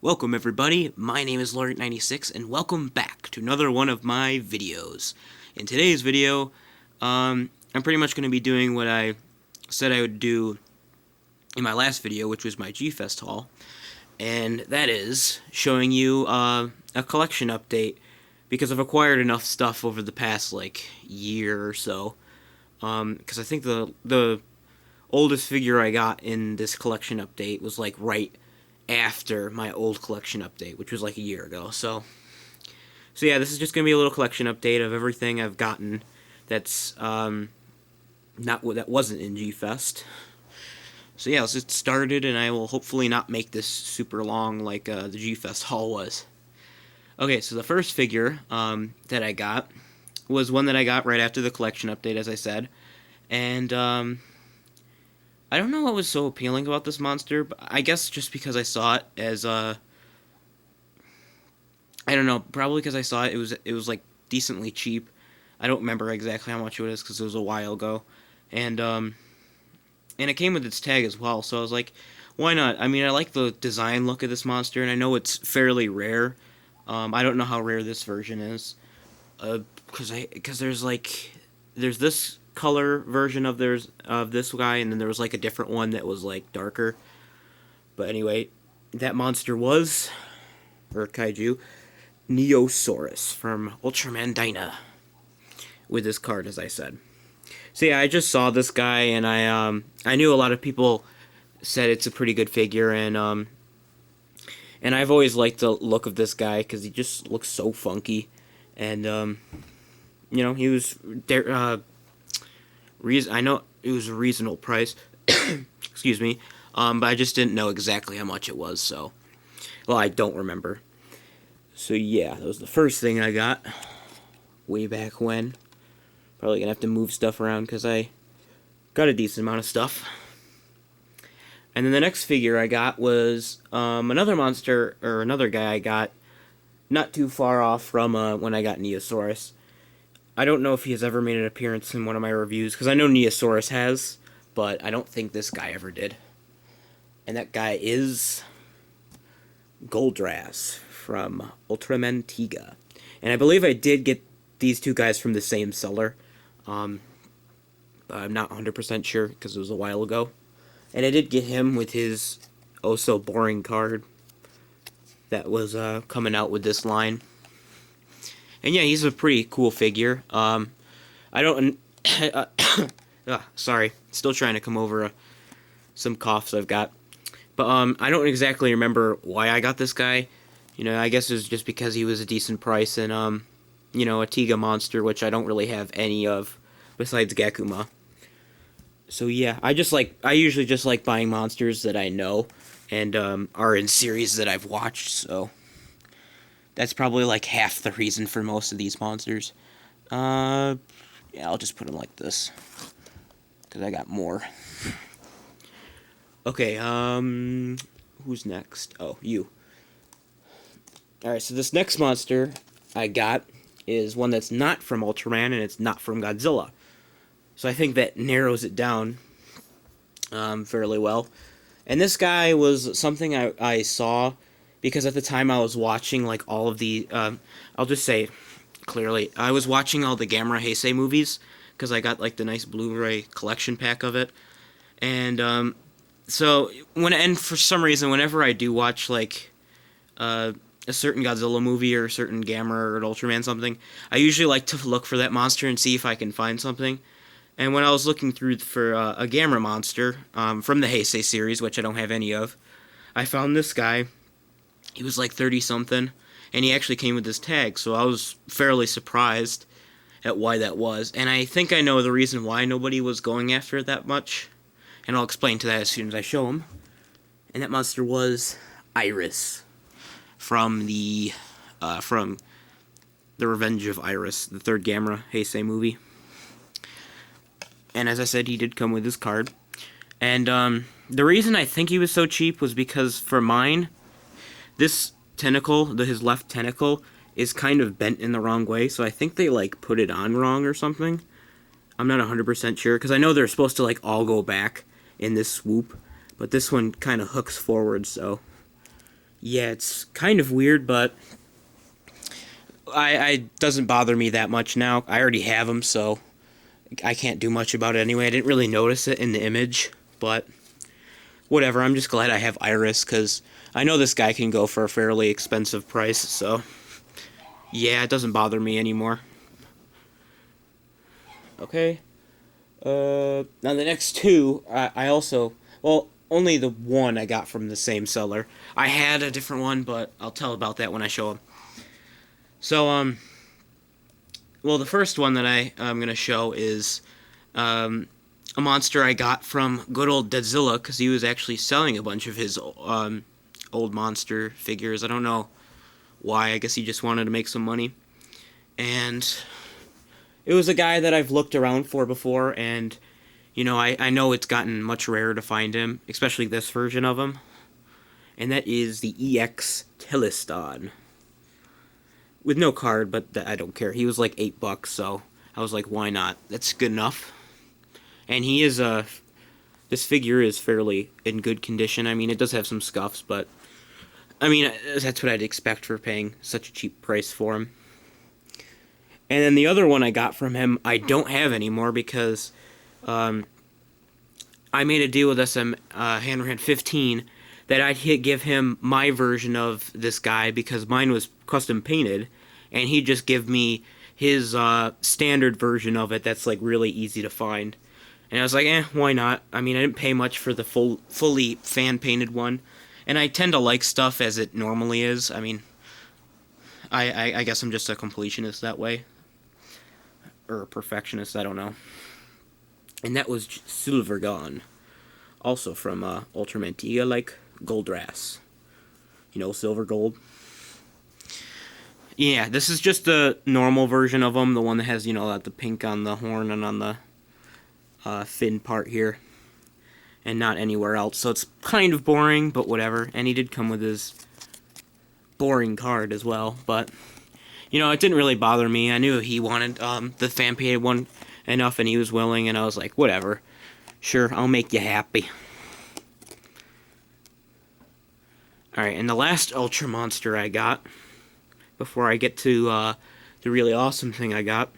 Welcome everybody, my name is Lord96 and welcome back to another one of my videos. In today's video, I'm pretty much going to be doing what I said I would do in my last video, which was my G-Fest haul. And that is showing you a collection update, because I've acquired enough stuff over the past year or so. Because I think the oldest figure I got in this collection update was right after my old collection update, which was a year ago. So yeah, this is just gonna be a little collection update of everything I've gotten that's that wasn't in G-Fest. So yeah, let's get started, and I will hopefully not make this super long like the G-Fest haul was. Okay, so the first figure that I got was one that I got right after the collection update, as I said, and I don't know what was so appealing about this monster, but I guess just because I saw it as I don't know, probably because I saw it was decently cheap. I don't remember exactly how much it was because it was a while ago, and it came with its tag as well. So I was like, why not? I mean, I like the design look of this monster, and I know it's fairly rare. I don't know how rare this version is, because there's this color version of this guy, and then there was a different one that was darker. But anyway, that monster was, or kaiju, Neosaurus from Ultraman Dyna, with this card, as I said. So yeah, I just saw this guy, and I knew a lot of people said it's a pretty good figure, and I've always liked the look of this guy because he just looks so funky, and you know, he was there. I know it was a reasonable price, excuse me, but I just didn't know exactly how much it was, so, well, I don't remember. So yeah, that was the first thing I got, way back when. Probably gonna have to move stuff around, because I got a decent amount of stuff. And then the next figure I got was another monster, or another guy I got, not too far off from when I got Neosaurus. I don't know if he has ever made an appearance in one of my reviews, because I know Neosaurus has, but I don't think this guy ever did. And that guy is Goldrass from Ultraman Tiga. And I believe I did get these two guys from the same seller. But I'm not 100% sure, because it was a while ago. And I did get him with his oh-so-boring card that was coming out with this line. And yeah, he's a pretty cool figure. I don't... sorry. Still trying to come over some coughs I've got. But I don't exactly remember why I got this guy. You know, I guess it was just because he was a decent price, and, you know, a Tiga monster, which I don't really have any of, besides Gakuma. So yeah, I usually just like buying monsters that I know, and are in series that I've watched, so that's probably half the reason for most of these monsters. Yeah, I'll just put them like this, because I got more. Okay, who's next? Oh, you. Alright, so this next monster I got is one that's not from Ultraman, and it's not from Godzilla. So I think that narrows it down fairly well. And this guy was something I saw, because at the time I was watching all of the, I'll just say clearly, I was watching all the Gamera Heisei movies, because I got the nice Blu-ray collection pack of it. And so for some reason, whenever I do watch a certain Godzilla movie or a certain Gamera or an Ultraman something, I usually like to look for that monster and see if I can find something. And when I was looking through for a Gamera monster from the Heisei series, which I don't have any of, I found this guy. He was 30-something, and he actually came with this tag, so I was fairly surprised at why that was. And I think I know the reason why nobody was going after it that much, and I'll explain to that as soon as I show him. And that monster was Iris from the Revenge of Iris, the third Gamera Heisei movie. And as I said, he did come with his card. And the reason I think he was so cheap was because for mine, this tentacle, his left tentacle, is kind of bent in the wrong way. So I think they put it on wrong or something. I'm not 100% sure, because I know they're supposed to all go back in this swoop, but this one kind of hooks forward. So yeah, it's kind of weird, but I doesn't bother me that much now. I already have him, so I can't do much about it anyway. I didn't really notice it in the image, but whatever. I'm just glad I have Iris, because I know this guy can go for a fairly expensive price, so yeah, it doesn't bother me anymore. Okay. Now the next two, I also, well, only the one I got from the same seller. I had a different one, but I'll tell about that when I show him. So, well, the first one that I'm gonna show is, a monster I got from good old Deadzilla, because he was actually selling a bunch of his, old monster figures. I don't know why. I guess he just wanted to make some money. And it was a guy that I've looked around for before, and, you know, I know it's gotten much rarer to find him, especially this version of him. And that is the EX Teliston. With no card, but I don't care. He was like $8, so I was like, why not? That's good enough. And he is this figure is fairly in good condition. I mean, it does have some scuffs, but I mean, that's what I'd expect for paying such a cheap price for him. And then the other one I got from him, I don't have anymore because I made a deal with SM Handrahan 15 that I'd give him my version of this guy because mine was custom painted, and he'd just give me his standard version of it that's like really easy to find. And I was like, why not? I mean, I didn't pay much for the fully fan-painted one, and I tend to like stuff as it normally is. I mean, I guess I'm just a completionist that way. Or a perfectionist, I don't know. And that was Silvergon. Also from Ultraman Tiga, like Goldrass. You know, silver gold. Yeah, this is just the normal version of him, the one that has, you know, the pink on the horn and on the fin part here, and not anywhere else. So it's kind of boring, but whatever. And he did come with his boring card as well, but you know, it didn't really bother me. I knew he wanted the fan-painted one enough, and he was willing, and I was like, whatever. Sure, I'll make you happy. Alright, and the last Ultra Monster I got, before I get to the really awesome thing I got,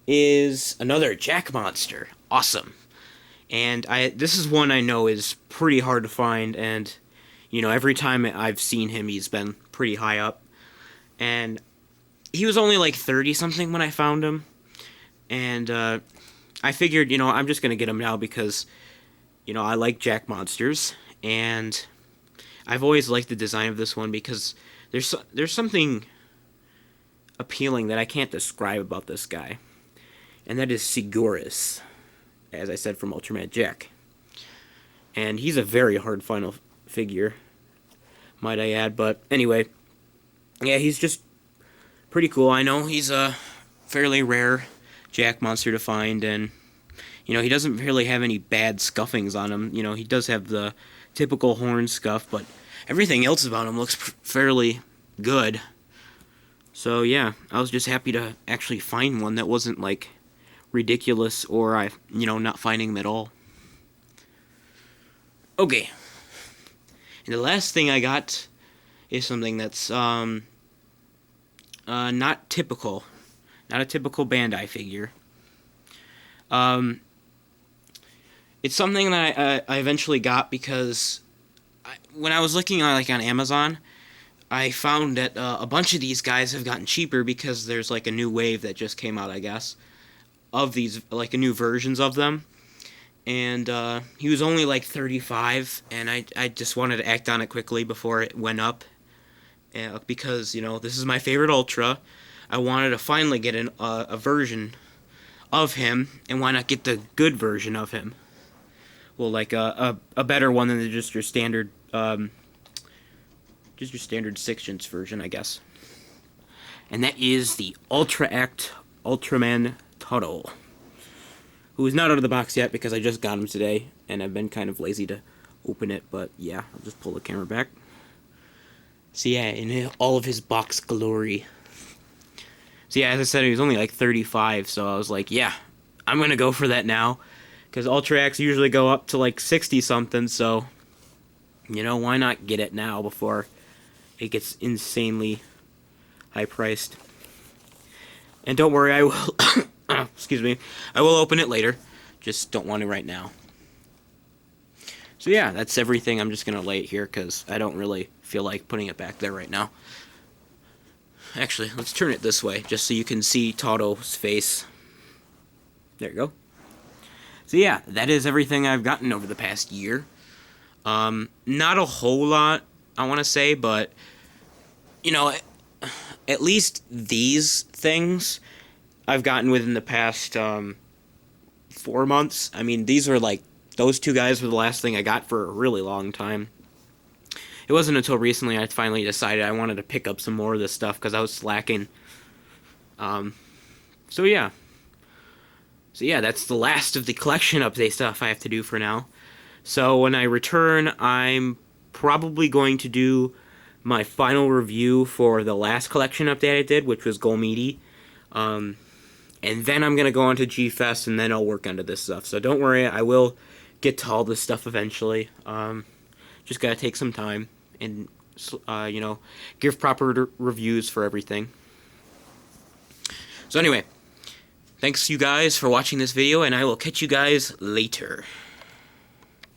is another Jack Monster. Awesome. And this is one I know is pretty hard to find, and, you know, every time I've seen him, he's been pretty high up. And he was only like 30-something when I found him. And I figured, you know, I'm just going to get him now because, you know, I like Jack Monsters. And I've always liked the design of this one because there's something appealing that I can't describe about this guy. And that is Siguris, as I said, from Ultraman Jack. And he's a very hard final figure, might I add. But anyway, yeah, he's just pretty cool. I know he's a fairly rare Jack monster to find, and, you know, he doesn't really have any bad scuffings on him. You know, he does have the typical horn scuff, but everything else about him looks fairly good. So, yeah, I was just happy to actually find one that wasn't, like, ridiculous or, you know, not finding him at all. Okay. And the last thing I got is something that's, not typical. Not a typical Bandai figure. It's something that I eventually got because when I was looking on Amazon, I found that a bunch of these guys have gotten cheaper because there's like a new wave that just came out, I guess, of these, like, new versions of them. And he was only like 35, and I just wanted to act on it quickly before it went up. Because, you know, this is my favorite Ultra. I wanted to finally get a version of him, and why not get the good version of him? Well, like a better one than just your standard 6-inch version, I guess. And that is the Ultra Act Ultraman Cuddle, who is not out of the box yet because I just got him today, and I've been kind of lazy to open it, but yeah, I'll just pull the camera back. So yeah, in all of his box glory. So yeah, as I said, he was only like 35, so I was like, yeah, I'm gonna go for that now, because Ultra Acts usually go up to like 60-something, so you know, why not get it now before it gets insanely high priced? And don't worry, I will excuse me, I will open it later. Just don't want to right now. So yeah, that's everything. I'm just gonna lay it here because I don't really feel like putting it back there right now. Actually, let's turn it this way just so you can see Toto's face. There you go. So yeah, that is everything I've gotten over the past year. Not a whole lot, I want to say, but you know, at least these things I've gotten within the past 4 months. I mean, these were like, those two guys were the last thing I got for a really long time. It wasn't until recently I finally decided I wanted to pick up some more of this stuff because I was slacking. So yeah. So yeah, that's the last of the collection update stuff I have to do for now. So when I return, I'm probably going to do my final review for the last collection update I did, which was Golmeedy. And then I'm going to go on to G-Fest, and then I'll work onto this stuff. So don't worry, I will get to all this stuff eventually. Just got to take some time and, you know, give proper reviews for everything. So anyway, thanks you guys for watching this video, and I will catch you guys later.